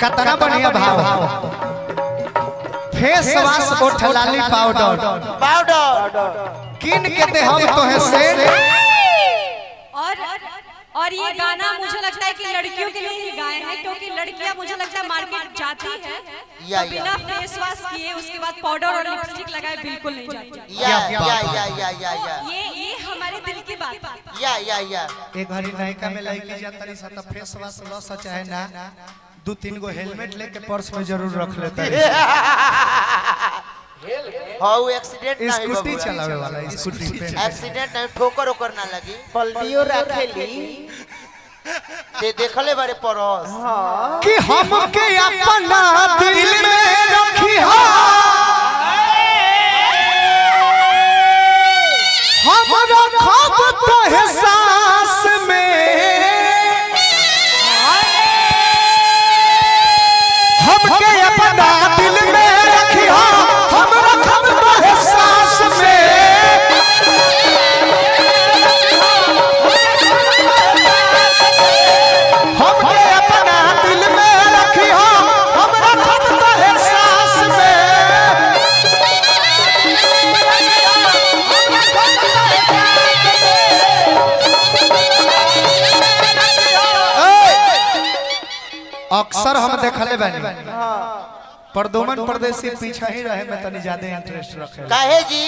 कतना बढ़िया भाव फेस वॉश ओठ लाली पाउडर किन के दे हम तो है सेंट। और ये गाना मुझे लगता है कि लड़कियों के लिए ही गाए हैं, क्योंकि लड़कियां मुझे लगता है मार्केट जाती है तो बिना फेस वॉश किए उसके बाद पाउडर और लिपस्टिक लगाए बिल्कुल नहीं जाती। ये हमारे दिल की बात है। एक घड़ी नायिका में लड़की जाती सा तो फेस वॉश लॉस चाहे ना दो तीन गो हेलमेट लेके पर्स में जरूर रख लेता है। हाउ एक्सीडेंट ना स्कूटी चलावे वाला स्कूटी पे एक्सीडेंट ना ठोकर ओकर ना लगी पलटियो रखेली ते देखले बारे परस कि हम के अपना दिल में रखी हो हम रखब तो एहसास में हम के अपना दिल में रखी हो हम रखब तो एहसास में हम के अपना दिल में रखी हो हम रखब तो एहसास में। अक्सर हम देखले बानी परदोमन परदेसी पीछा ही रहे में तनी ज्यादा इंटरेस्ट रखे काहे जी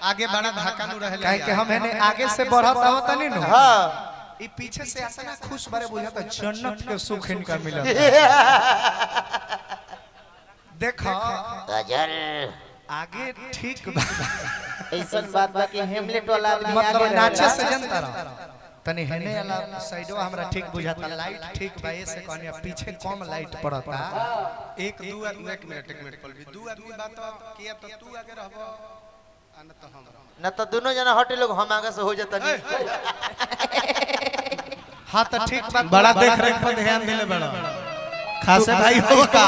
आगे बड़ा धक्का नु रहे काहे कि हम हेने आगे से बढ़त आवत नहीं नु हां ई पीछे से इतना खुश बारे बुझाता जन्नत के सुख इनका मिला देखो गजल आगे ठीक बा ऐसन बात बा कि हेमलेट वाला आदमी मतलब आगे नाचे से जनता रह तनी हेने वाला साइडवा हमरा ठीक बुझाता लाइट ठीक बा ऐसे कहनी पीछे कम लाइट पड़ता एक मिनट पल भी दो आदमी बात किया तो तू आगे रहबो न तो हम न तो दोनों जना हटे लोग हम आगे से हो जाता नहीं हां तो ठीक बात बड़ा देख रेख पर ध्यान देले बड़ा खासे भाई हो का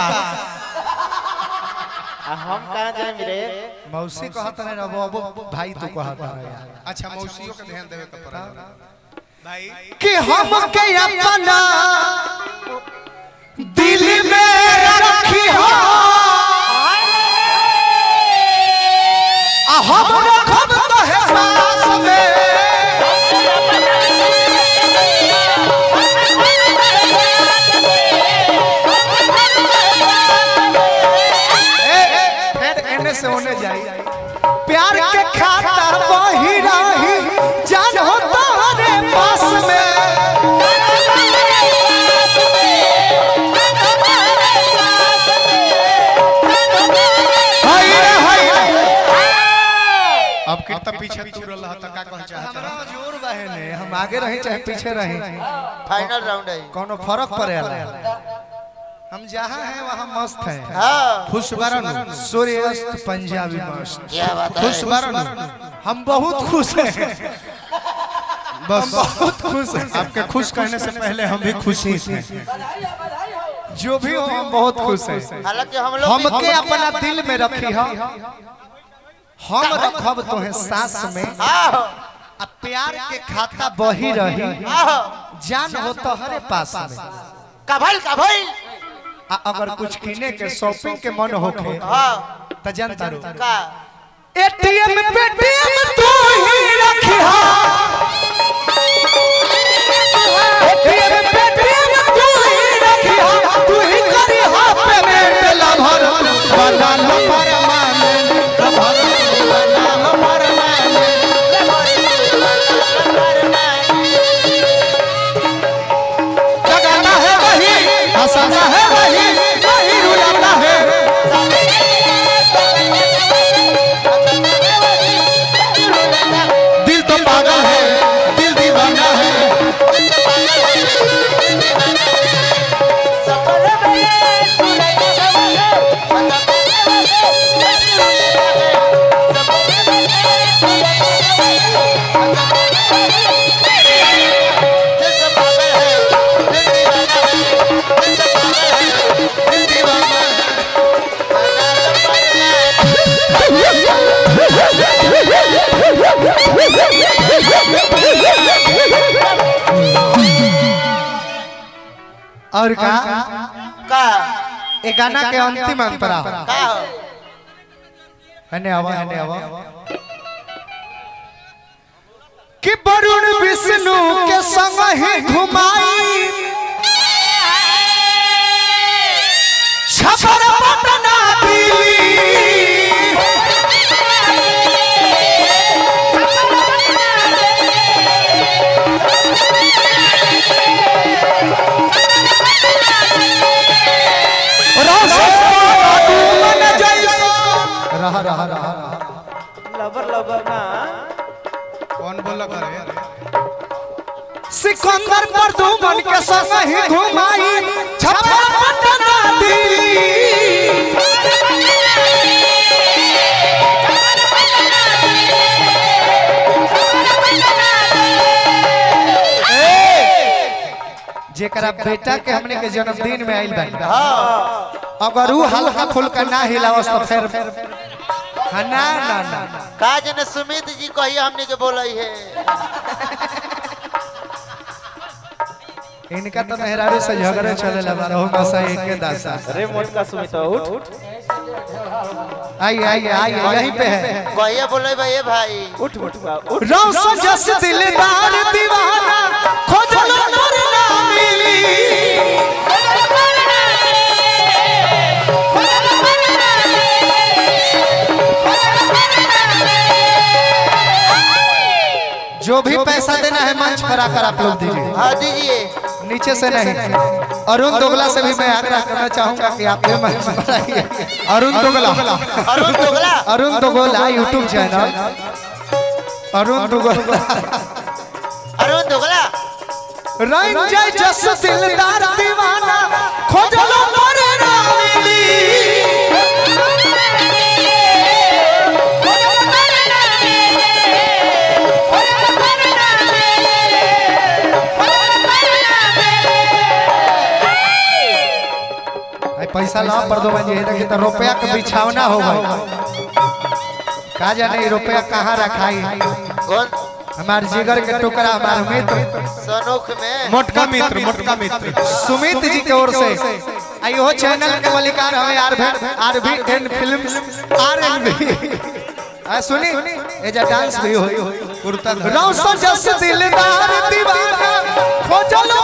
हम कहां जाए मेरे मौसी कहत नहीं रहो अब भाई तू कहत है। अच्छा मौसियों का ध्यान देवे का पड़ा भाई कि हम के अपना दिल में रखी हो हम रखब तो एहसास में फिर एने से होने जाई प्यार के खाता वही रही जान हो तोरे पास में अब कितना पीछे तू रहला त का कह चाहत हमरा जोर बहे ने हम आगे रही चाहे पीछे रही फाइनल राउंड है कोनो फर्क पड़ेला हम जहां हैं वहां मस्त हैं। हां खुश बरन सूर्यास्त पंजाबी मस्त क्या बात है खुश बरन हम बहुत खुश हैं बस बहुत खुश हैं। आपके खुश कहने से पहले हम भी खुशी थे। जो भी हो हम बहुत खुश हैं। हालांकि हम लोग हमके अपना दिल में रखी है, हम रखब तो है सांस में, आओ आ प्यार के खाता बही रही, आओ जान हो तो हरे पास में। कभल कभल आ अगर कुछ किने के शॉपिंग के मन होखे हां त जानता रो का एटीएम पेटीएम तू ही रखिहा, एटीएम पेटीएम तू ही रखिहा, तू ही करिहा पेमेंट लभर बना लो परमानेंट, लभर बना लो परमानेंट। लगाना है वही, हंसाना है वही, वही रुलाना है। दिल तो पागल है, दिल दीवाना है। और का का ए गाना के अंतिम अंतरा का हने आवा कि वरुण विष्णु के संग ही घुमाई छपर पटना दिल्ली, रहा लबर लबर ना कौन बोला करे सिकंदर पर दू मन के संग ही घुमाई छपरा पटना दिल्ली, जेकरा बेटा के हमने के जन्मदिन में आइल बा, अगर वो हल्का फुल्का ना हिलावस तो फिर हाँ, ना ना ना का जने सुमित जी कही हमने के बोलई है इनका तो मेहरारू से झगड़े चले लगा रहो मसा एक के दासा। अरे मोटका सुमित उठ आइए आइए आइए यहीं पे है। कहिए बोले भाई भाई उठ मोटका उठ। रौशन जस दिलदार दीवाना खोजलो नर ना मिली, जो भी पैसा देना है मंच पर आकर आप लोग दीजिए, हाँ दीजिए नीचे से नहीं। अरुण दोगला से भी मैं आग्रह करना चाहूंगा कि आप ये मंच पर आइए। अरुण दोगला, अरुण दोगला अरुण दोगला यूट्यूब चैनल, अरुण दोगला अरुण दोगला रंजय जस दिलदार दीवाना खोजलो नर ना मिली, पैसा ला पर दो बजे है तो रुपया का बिछावना हो भाई, का जाने रुपया कहाँ रखाई। कौन हमारे जिगर के टुकड़ा हमारे मित्र सनोख में मोटका मित्र सुमित जी की ओर से आइयो चैनल के मालिकार हमें आरबी एंड फिल्म्स आरएनबी सुनी ए जा डांस भी होई कुर्ता रौशन जस दिलदार दीवाना खोजलो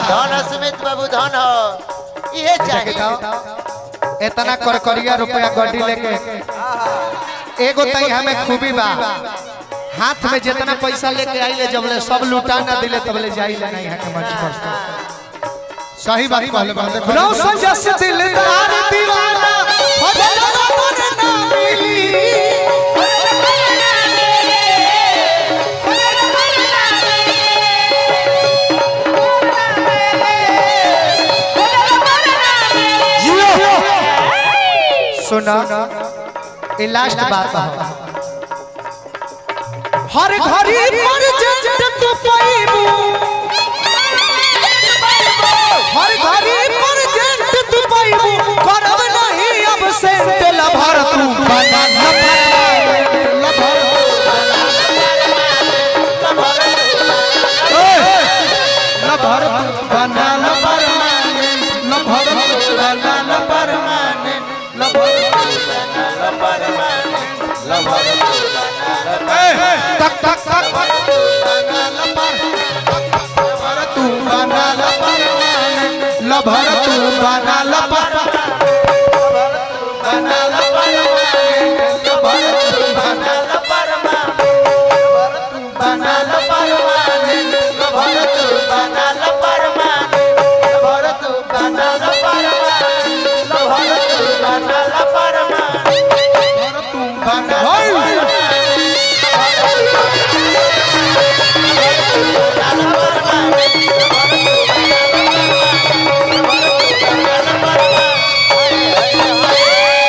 धन सुमित बाबू धन हो ये चाहिए। इतना करकरिया रुपया गड्डी लेके एगो तई हमें खूबी बा, हाथ में जितना पैसा लेके आइले जबले सब लुटा ना दिले तबले जाइले नहीं है के मंच पर। सही बात कहले बात रौशन जस दिलदार दीवाना खोजलो नर ना मिली, सुना ये लास्ट बात है हर घड़ी पर जट तू पाईबू हर घड़ी पर जट तू पाईबू करब नहीं अब से लभर तू बना लभर लभर बना लभर लभर बना लभर लभर तक तक तक लभर तू बना लभर तू बना